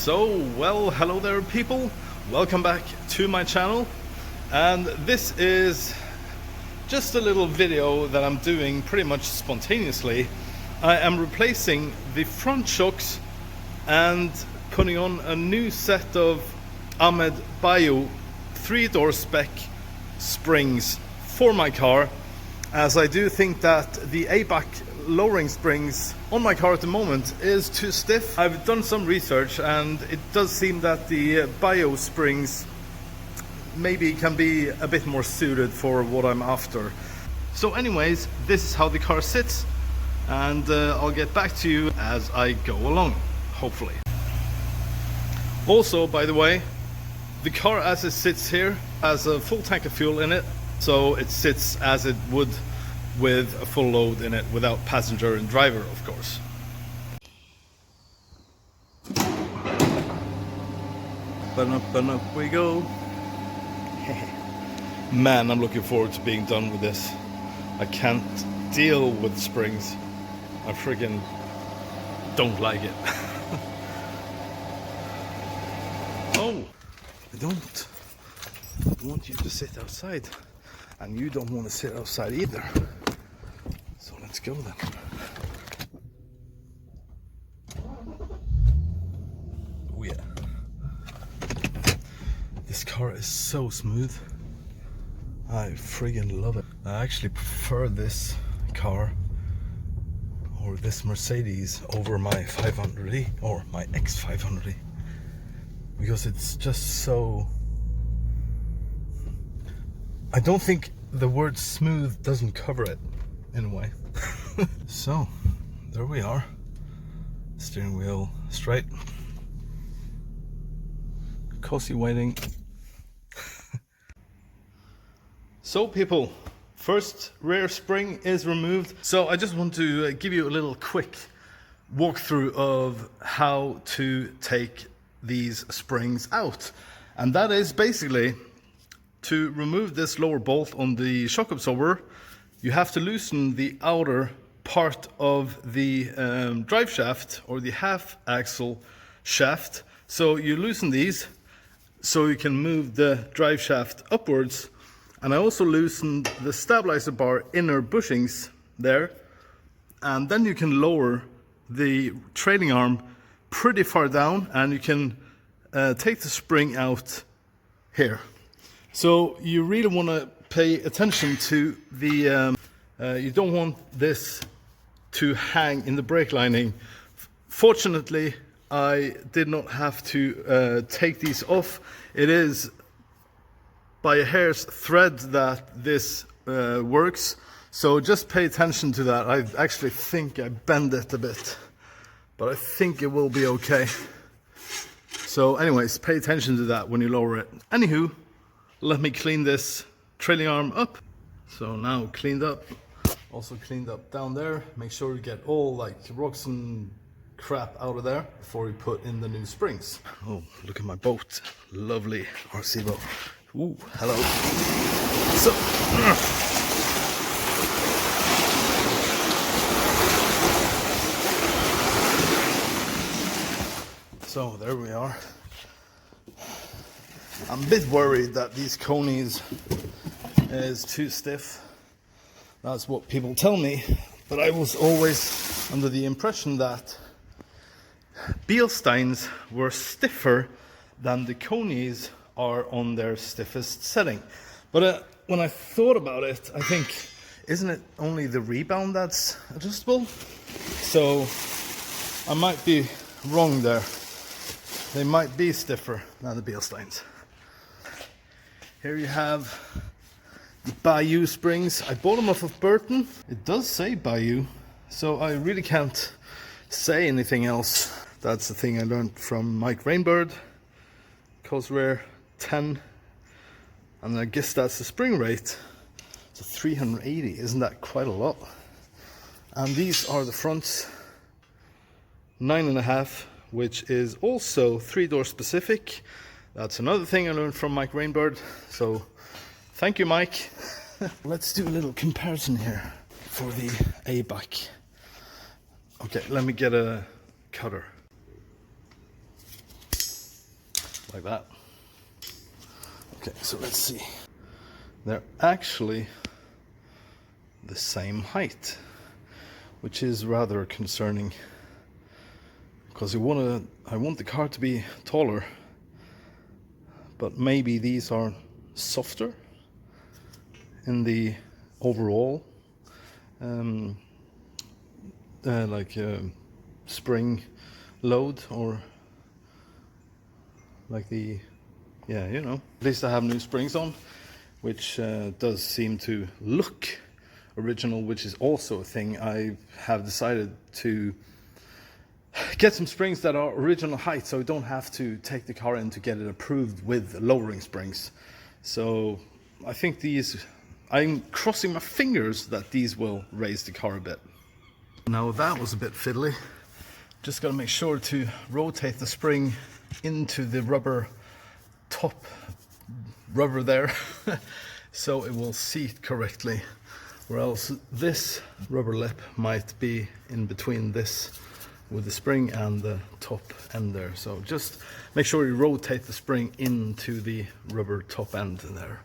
Well, hello there people, welcome back to my channel, and this is just a little video that I'm doing pretty much spontaneously. I am replacing the front shocks and putting on a new set of Ahmed Bayjoo 3-door spec springs for my car, as I do think that the A-back lowering springs on my car at the moment is too stiff. I've done some research and it does seem that the Bayjoo springs maybe can be a bit more suited for what I'm after. So anyways, this is how the car sits, and I'll get back to you as I go along, hopefully. Also, by the way, the car as it sits here has a full tank of fuel in it, so it sits as it would with a full load in it, without passenger and driver, of course. Up we go. Man, I'm looking forward to being done with this. I can't deal with springs. I friggin' don't like it. Oh, I don't want you to sit outside, and you don't want to sit outside either. So let's go then. Oh yeah. This car is so smooth. I friggin' love it. I actually prefer this car, or this Mercedes, over my 500e or my X500e, because it's just so... I don't think the word smooth doesn't cover it in a way. So there we are, steering wheel straight, cozy waiting. So people, first rear spring is removed. So I just want to give you a little quick walkthrough of how to take these springs out, and that is basically to remove this lower bolt on the shock absorber. You have to loosen the outer part of the drive shaft, or the half axle shaft. So you loosen these so you can move the drive shaft upwards. And I also loosened the stabilizer bar inner bushings there, and then you can lower the trailing arm pretty far down, and you can take the spring out here. So you really want to pay attention to the, you don't want this to hang in the brake lining. Fortunately, I did not have to take these off. It is by a hair's thread that this works. So just pay attention to that. I actually think I bend it a bit, but I think it will be okay. So anyways, pay attention to that when you lower it. Anywho, let me clean this trailing arm up. So now cleaned up, also cleaned up down there. Make sure you get all like rocks and crap out of there before we put in the new springs. Oh, look at my boat, lovely RC boat. Ooh, hello. So there we are. I'm a bit worried that these Konis is too stiff. That's what people tell me, but I was always under the impression that Bilsteins were stiffer than the Konis are on their stiffest setting. But when I thought about it, I think, isn't it only the rebound that's adjustable? So I might be wrong there. They might be stiffer than the Bilsteins. Here you have the Bayjoo springs. I bought them off of Burton. It does say Bayjoo, so I really can't say anything else. That's the thing I learned from Mike Rainbird. Cosworth 10, and I guess that's the spring rate. So 380, isn't that quite a lot? And these are the fronts, 9.5, which is also 3-door specific. That's another thing I learned from Mike Rainbird, so thank you, Mike. Let's do a little comparison here for the A-back. Okay, let me get a cutter. like that. Okay, so let's see. They're actually the same height, which is rather concerning, because I want the car to be taller, but maybe these are softer in the overall spring load, or like the, yeah, you know, at least I have new springs on, which does seem to look original, which is also a thing. I have decided to get some springs that are original height, so I don't have to take the car in to get it approved with lowering springs. So I think these, I'm crossing my fingers that these will raise the car a bit. Now that was a bit fiddly. Just gotta make sure to rotate the spring into the rubber top rubber there so it will seat correctly, or else this rubber lip might be in between this with the spring and the top end there. So just make sure you rotate the spring into the rubber top end there.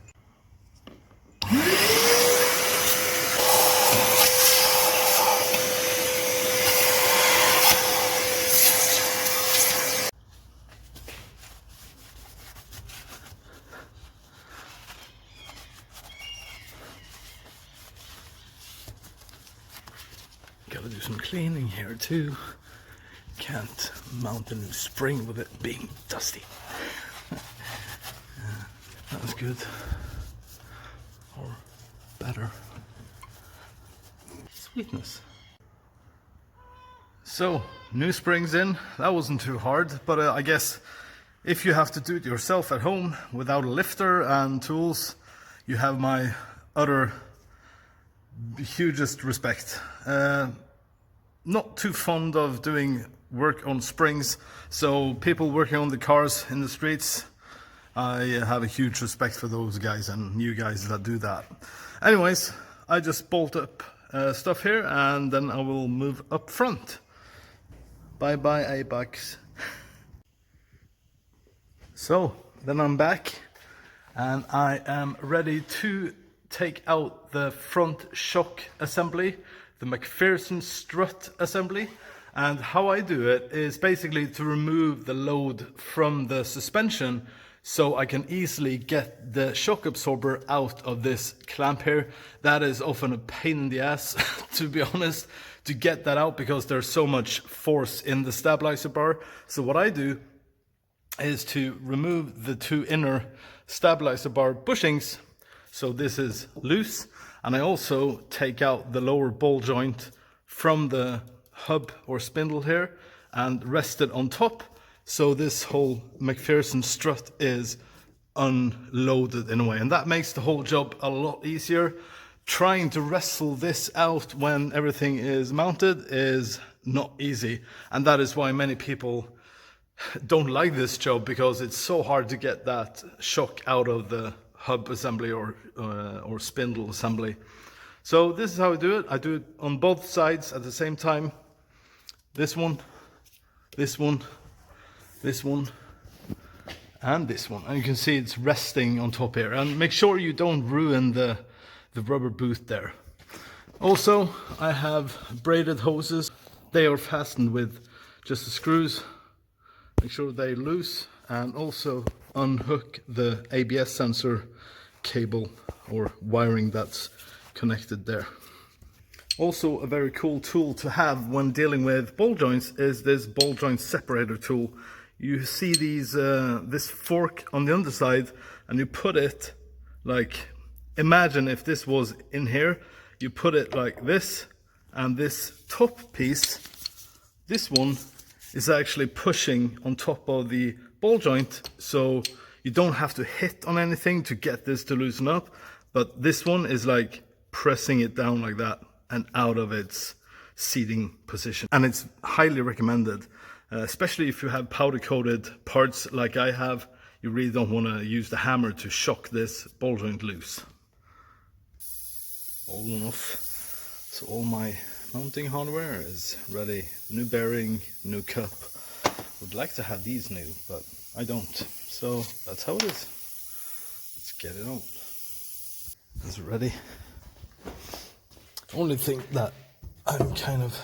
Gotta do some cleaning here too. Can't mount a new spring with it being dusty. That was good. Or better. Sweetness. So, new springs in. That wasn't too hard, but I guess if you have to do it yourself at home without a lifter and tools, you have my utter hugest respect. Not too fond of doing work on springs, so people working on the cars in the streets, I have a huge respect for those guys and you guys that do that. Anyways, I just bolt up stuff here and then I will move up front. Bye bye A-Bucks. So then I'm back and I am ready to take out the front shock assembly, the McPherson strut assembly. And how I do it is basically to remove the load from the suspension so I can easily get the shock absorber out of this clamp here. That is often a pain in the ass, to be honest, to get that out because there's so much force in the stabilizer bar. So what I do is to remove the two inner stabilizer bar bushings. So this is loose, and I also take out the lower ball joint from the hub or spindle here and rest it on top. So this whole McPherson strut is unloaded in a way, and that makes the whole job a lot easier. Trying to wrestle this out when everything is mounted is not easy, and that is why many people don't like this job, because it's so hard to get that shock out of the hub assembly or spindle assembly. So this is how I do it. I do it on both sides at the same time. This one, this one, this one, and this one. And you can see it's resting on top here. And make sure you don't ruin the rubber boot there. Also, I have braided hoses. They are fastened with just the screws. Make sure they're loose, and also unhook the ABS sensor cable or wiring that's connected there. Also, a very cool tool to have when dealing with ball joints is this ball joint separator tool. You see these this fork on the underside, and you put it like, imagine if this was in here, you put it like this, and this top piece, this one, is actually pushing on top of the ball joint, so you don't have to hit on anything to get this to loosen up, but this one is like pressing it down like that and out of its seating position. And it's highly recommended, especially if you have powder coated parts like I have. You really don't want to use the hammer to shock this ball joint loose. All enough. So all my mounting hardware is ready. New bearing, new cup. Would like to have these new, but I don't. So that's how it is. Let's get it on. Is it ready? Only thing that I'm kind of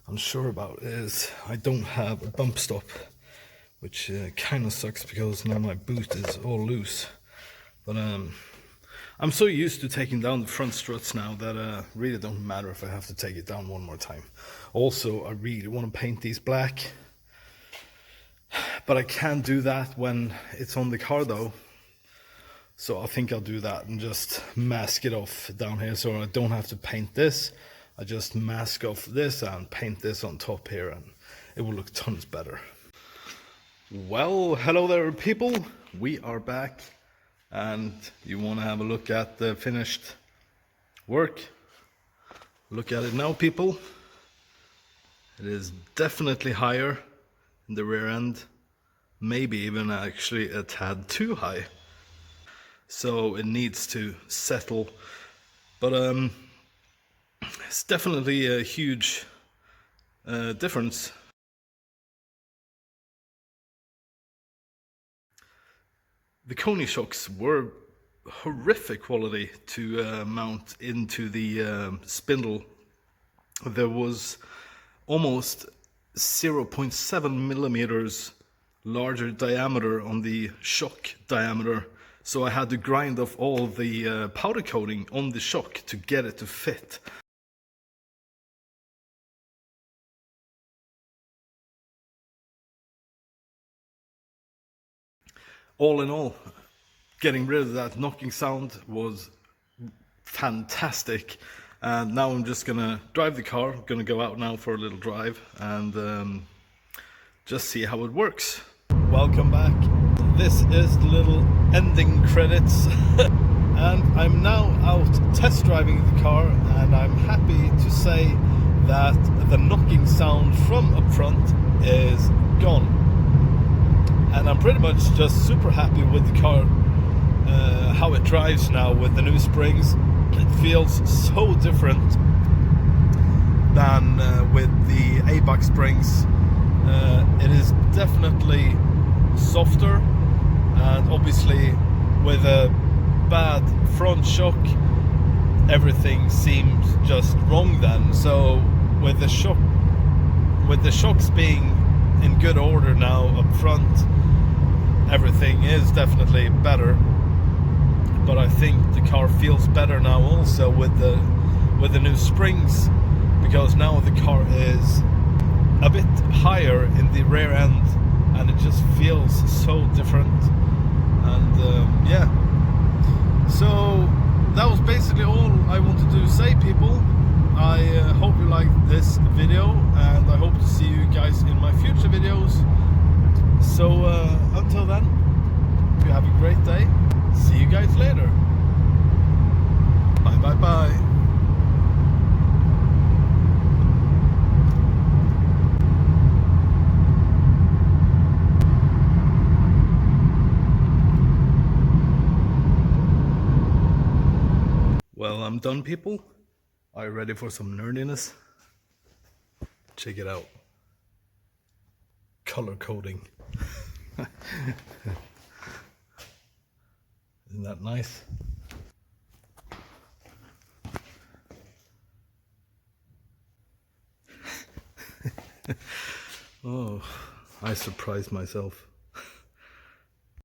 unsure about is I don't have a bump stop, which kind of sucks because now my boot is all loose. But I'm so used to taking down the front struts now that really don't matter if I have to take it down one more time. Also, I really want to paint these black, but I can't do that when it's on the car though. So I think I'll do that and just mask it off down here so I don't have to paint this. I just mask off this and paint this on top here and it will look tons better. Well, hello there people. We are back and you want to have a look at the finished work. Look at it now people. It is definitely higher in the rear end. Maybe even actually a tad too high. So it needs to settle, but it's definitely a huge difference. The Koni shocks were horrific quality to mount into the spindle. There was almost 0.7 millimeters larger diameter on the shock diameter. So I had to grind off all the powder coating on the shock to get it to fit. All in all, getting rid of that knocking sound was fantastic. And now I'm just gonna drive the car. I'm gonna go out now for a little drive and just see how it works. Welcome back. This is the little ending credits. And I'm now out test driving the car and I'm happy to say that the knocking sound from Upfront is gone. And I'm pretty much just super happy with the car, how it drives now with the new springs. It feels so different than with the A-Box springs. It is definitely softer. And obviously with a bad front shock everything seems just wrong then. So with the shocks being in good order now up front, everything is definitely better. But I think the car feels better now also with the new springs, because now the car is a bit higher in the rear end and it just feels so different. And yeah, so that was basically all I wanted to say people. I hope you liked this video and I hope to see you guys in my future videos. So until then, you have a great day. See you guys later. Bye bye bye. Well, I'm done people. Are you ready for some nerdiness? Check it out. Color coding. Isn't that nice? Oh, I surprised myself.